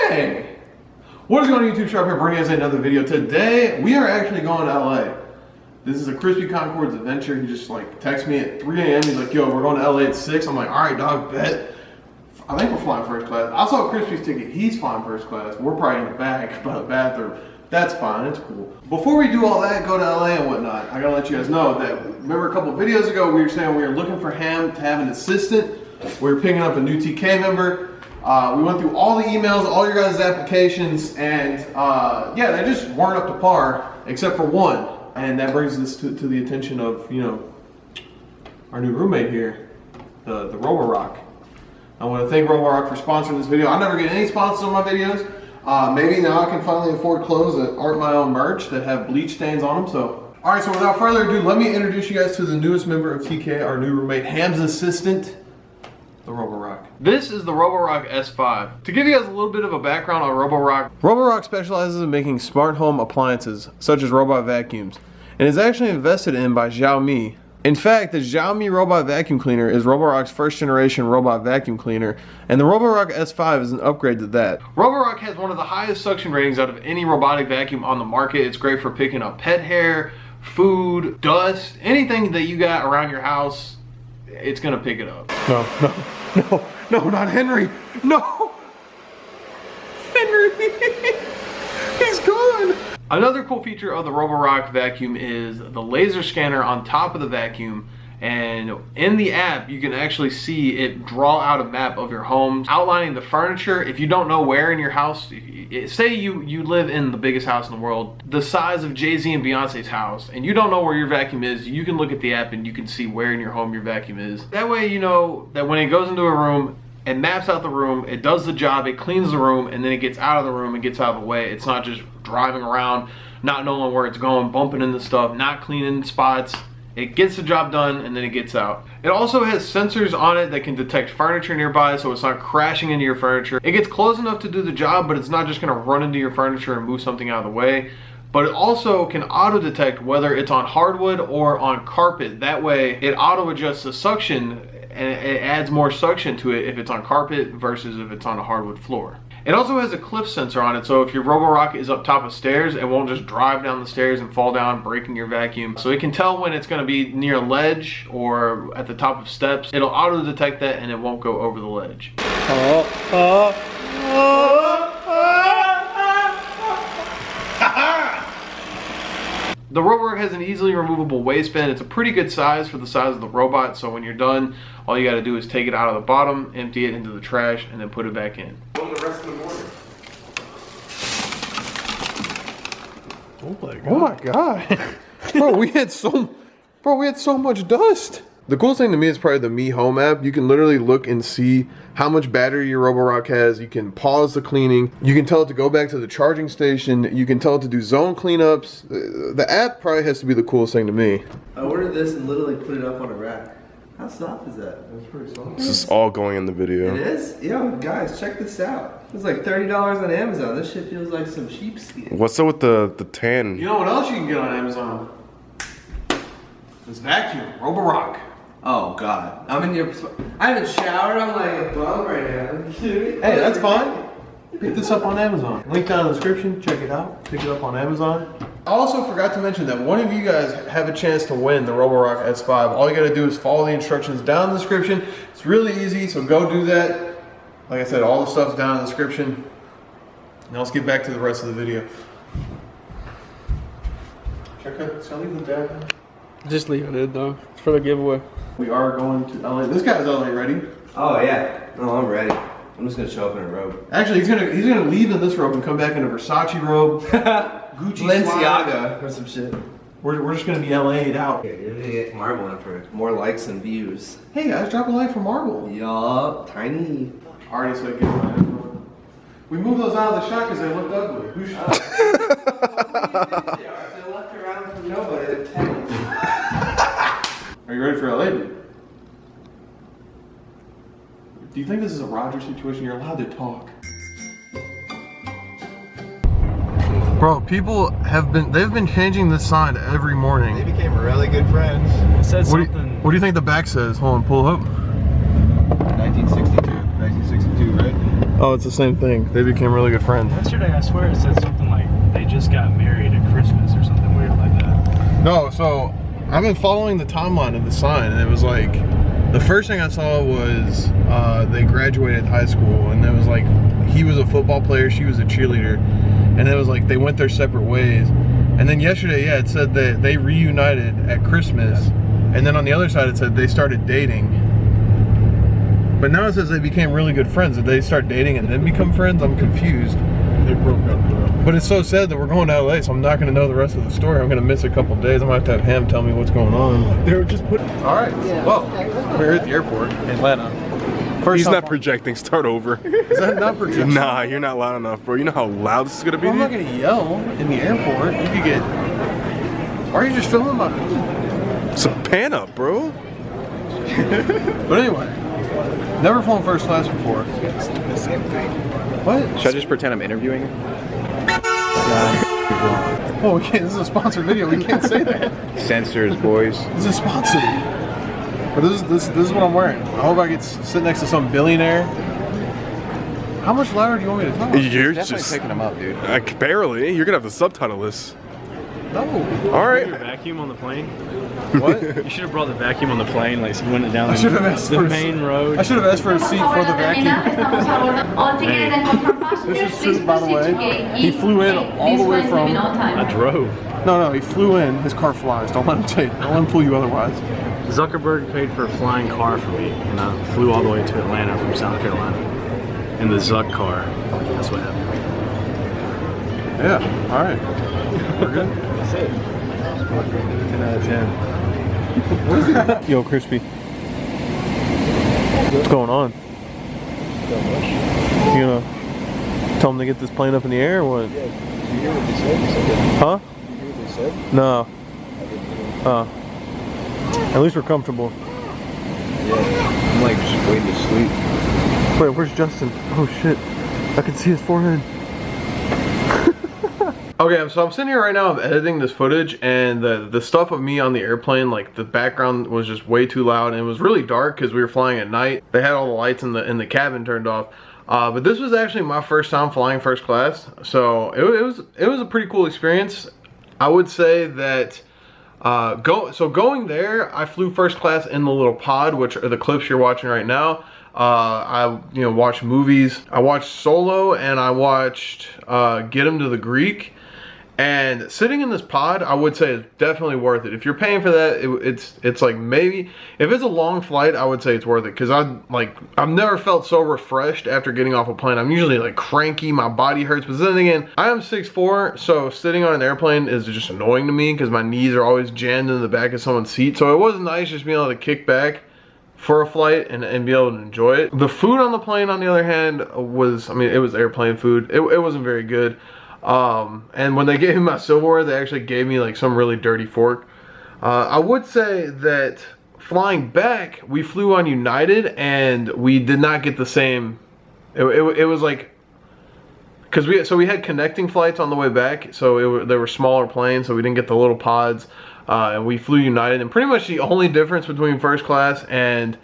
Hey! What is going on YouTube? Sharp here, bringing us another video. Today, we are actually going to LA. This is a Crispy Concord's adventure. He just like texted me at 3 a.m. He's like, yo, we're going to LA at 6. I'm like, all right, dog, bet. I think we're flying first class. I saw Crispy's ticket. He's flying first class. We're probably in the back by the bathroom. That's fine, it's cool. Before we do all that, go to LA and whatnot, I gotta let you guys know that, remember a couple of videos ago, we were saying we were looking for him to have an assistant. We were picking up a new TK member. We went through all the emails, all your guys' applications, and yeah, they just weren't up to par, except for one. And that brings us to the attention of, you know, our new roommate here, the Roborock. I want to thank Roborock for sponsoring this video. I never get any sponsors on my videos. Maybe now I can finally afford clothes that aren't my own merch, that have bleach stains on them. So, all right, so without further ado, let me introduce you guys to the newest member of TK, our new roommate, Ham's assistant, the Roborock. This is the Roborock S5. To give you guys a little bit of a background on Roborock, Roborock specializes in making smart home appliances, such as robot vacuums, and is actually invested in by Xiaomi. In fact, the Xiaomi robot vacuum cleaner is Roborock's first generation robot vacuum cleaner, and the Roborock S5 is an upgrade to that. Roborock has one of the highest suction ratings out of any robotic vacuum on the market. It's great for picking up pet hair, food, dust, anything that you got around your house, it's gonna pick it up. No, not Henry. No! Henry! He's gone! Another cool feature of the Roborock vacuum is the laser scanner on top of the vacuum, and in the app you can actually see it draw out a map of your home, outlining the furniture. If you don't know where in your house, say you live in the biggest house in the world, the size of Jay-Z and Beyonce's house, and you don't know where your vacuum is, you can look at the app and you can see where in your home your vacuum is. That way you know that when it goes into a room, it maps out the room, it does the job, it cleans the room, and then it gets out of the room and gets out of the way. It's not just driving around, not knowing where it's going, bumping into stuff, not cleaning spots. It gets the job done and then it gets out. It also has sensors on it that can detect furniture nearby, so it's not crashing into your furniture. It gets close enough to do the job, but it's not just gonna run into your furniture and move something out of the way. But it also can auto detect whether it's on hardwood or on carpet. That way it auto adjusts the suction, and it adds more suction to it if it's on carpet versus if it's on a hardwood floor. It also has a cliff sensor on it, so if your Roborock is up top of stairs, it won't just drive down the stairs and fall down, breaking your vacuum. So it can tell when it's gonna be near a ledge or at the top of steps. It'll auto detect that and it won't go over the ledge. The Roborock has an easily removable waistband. It's a pretty good size for the size of the robot, so when you're done, all you gotta do is take it out of the bottom, empty it into the trash, and then put it back in. The rest of the morning. Oh my god. Bro, we had so much dust. The coolest thing to me is probably the Mi Home app. You can literally look and see how much battery your Roborock has. You can pause the cleaning. You can tell it to go back to the charging station. You can tell it to do zone cleanups. The app probably has to be the coolest thing to me. I ordered this and literally put it up on a rack. How soft is that? That's pretty soft. This is all going in the video. It is? Yo, guys, check this out. It's like $30 on Amazon. This shit feels like some sheepskin. What's up with the tan? You know what else you can get on Amazon? This vacuum, Roborock. Oh god, I'm in your. I haven't showered. I'm like a bum right now. Hey, that's fine. Pick this up on Amazon. Link down in the description. Check it out. Pick it up on Amazon. I also forgot to mention that one of you guys have a chance to win the Roborock S5. All you gotta do is follow the instructions down in the description. It's really easy, so go do that. Like I said, all the stuff's down in the description. Now let's get back to the rest of the video. Check out. Shall I leave the dad now? Just leave it though. It's for the giveaway. We are going to LA. This guy's LA ready. Oh yeah. Oh, I'm ready. I'm just gonna show up in a robe. Actually, he's gonna leave in this robe and come back in a Versace robe, Gucci Balenciaga or some shit. We're just gonna be LA'd out. Yeah, you're gonna get Marble in for more likes and views. Hey guys, drop a like for Marble. Yup, tiny. Already said get my info. We moved those out of the shot because they looked ugly. Who shot? They left around for nobody. Are you ready for LA, dude? Do you think this is a Roger situation? You're allowed to talk. Bro, people they've been changing this sign every morning. They became really good friends. It says What something. do you think the back says? Hold on, pull up. 1962, right? Oh, it's the same thing. They became really good friends. Yesterday, I swear it said something like they just got married at Christmas or something weird like that. No, so I've been following the timeline of the sign, and it was like, the first thing I saw was they graduated high school, and it was like, he was a football player, she was a cheerleader, and it was like they went their separate ways. And then yesterday, yeah, it said that they reunited at Christmas, and then on the other side it said they started dating. But now it says they became really good friends. Did they start dating and then become friends? I'm confused. They broke up, bro. But it's so sad that we're going to LA, so I'm not going to know the rest of the story. I'm going to miss a couple days. I might have to have Ham tell me what's going on. They were just putting. All right. Well, we're at the airport in Atlanta. First He's time- not projecting. Start over. Is that not projection? Nah, you're not loud enough, bro. You know how loud this is gonna be? I'm not dude? going to yell in the airport. You could get. Why are you just filming my? It's a pan up, bro. But anyway, never flown first class before. The same thing. What? Should I just pretend I'm interviewing him? Oh, we can't. This is a sponsored video. We can't say that. Censors, boys. This is sponsored. But this is what I'm wearing. I hope I get to sit next to some billionaire. How much louder do you want me to talk? You're Definitely just picking him up, dude. barely. You're gonna have to subtitle this. No. All Your right. vacuum on the plane? What? You should have brought the vacuum on the plane, like when it down I should have asked the for main road. I should have asked for a seat for the vacuum. This is Sue, by the way. He flew in all the way from. I drove. No, he flew in. His car flies. Don't let him take. Don't let him fool you otherwise. Zuckerberg paid for a flying car for me, and I flew all the way to Atlanta from South Carolina in the Zuck car. That's what happened. Yeah. All right. We're good. That's it. 10 out of 10. Yo, Crispy. What's going on? You gonna tell him to get this plane up in the air or what? Yeah, did you hear what they said? Huh? Did you hear what they said? No. At least we're comfortable. Yeah, I'm like just waiting to sleep. Wait, where's Justin? Oh shit. I can see his forehead. Okay, so I'm sitting here right now, I'm editing this footage, and the stuff of me on the airplane, like the background was just way too loud, and it was really dark because we were flying at night. They had all the lights in the cabin turned off. But this was actually my first time flying first class, so it was a pretty cool experience. I would say that going there, I flew first class in the little pod, which are the clips you're watching right now. I watched movies. I watched Solo, and I watched Get Him to the Greek. And sitting in this pod, I would say is definitely worth it. If you're paying for that, it's like maybe if it's a long flight, I would say it's worth it because I've never felt so refreshed after getting off a plane. I'm usually like cranky, my body hurts, but then again, I am 6'4", so sitting on an airplane is just annoying to me because my knees are always jammed in the back of someone's seat. So it was nice just being able to kick back for a flight and be able to enjoy it. The food on the plane, on the other hand, was, I mean, it was airplane food. It wasn't very good. And when they gave me my silverware, they actually gave me like some really dirty fork. I would say that flying back, we flew on United and we did not get the same, it was like, because we had connecting flights on the way back, so they were smaller planes, so we didn't get the little pods, and we flew United, and pretty much the only difference between first class and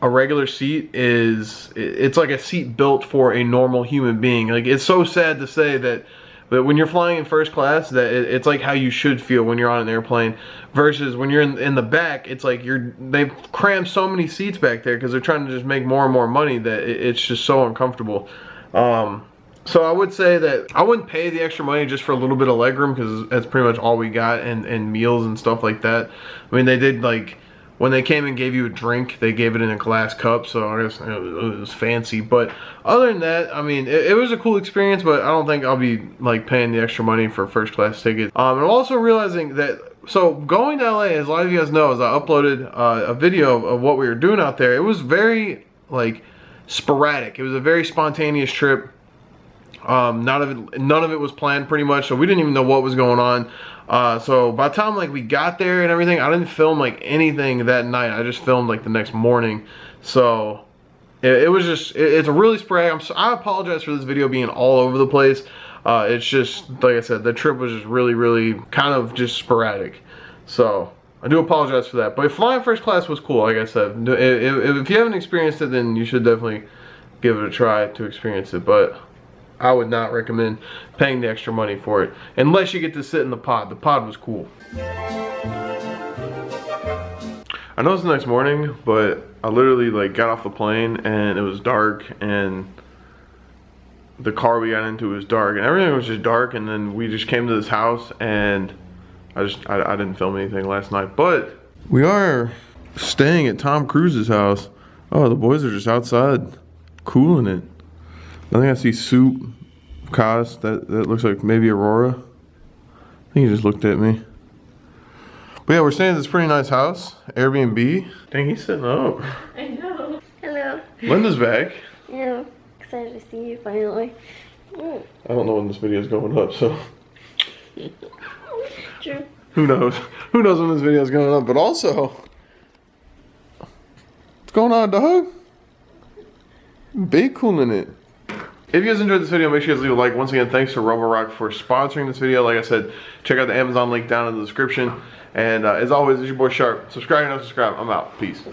a regular seat is it's like a seat built for a normal human being. Like, it's so sad to say that when you're flying in first class, that it's like how you should feel when you're on an airplane, versus when you're in the back, it's like they've crammed so many seats back there because they're trying to just make more and more money that it's just so uncomfortable. So I would say that I wouldn't pay the extra money just for a little bit of legroom because that's pretty much all we got, and meals and stuff like that. I mean, they did, like, when they came and gave you a drink, they gave it in a glass cup, so I guess it was fancy. But other than that, I mean, it was a cool experience, but I don't think I'll be like paying the extra money for first class tickets. And I'm also realizing that, so going to LA, as a lot of you guys know, as I uploaded a video of what we were doing out there, it was very like sporadic. It was a very spontaneous trip. None of it was planned pretty much, so we didn't even know what was going on. So by the time like we got there and everything, I didn't film like anything that night. I just filmed like the next morning. So it was just, it's a really sporadic. I apologize for this video being all over the place. It's just, like I said, the trip was just really kind of just sporadic. So I do apologize for that. But flying first class was cool, like I said. If you haven't experienced it, then you should definitely give it a try to experience it, but I would not recommend paying the extra money for it unless you get to sit in the pod. The pod was cool. I know it's the next morning, but I literally like got off the plane and it was dark, and the car we got into was dark, and everything was just dark, and then we just came to this house, and I didn't film anything last night, but we are staying at Tom Cruise's house. Oh, the boys are just outside cooling it. I think I see Soup, Kaz, that looks like maybe Aurora. I think he just looked at me. But yeah, we're staying at this pretty nice house, Airbnb. Dang, he's sitting up. I know. Hello. Linda's back. Yeah, excited to see you finally. I don't know when this video is going up, so True. who knows? Who knows when this video is going up? But also, what's going on, dog? Big cooling it. If you guys enjoyed this video, make sure you guys leave a like. Once again, thanks to Roborock for sponsoring this video. Like I said, check out the Amazon link down in the description. And as always, it's your boy Sharp. Subscribe or not subscribe. I'm out. Peace.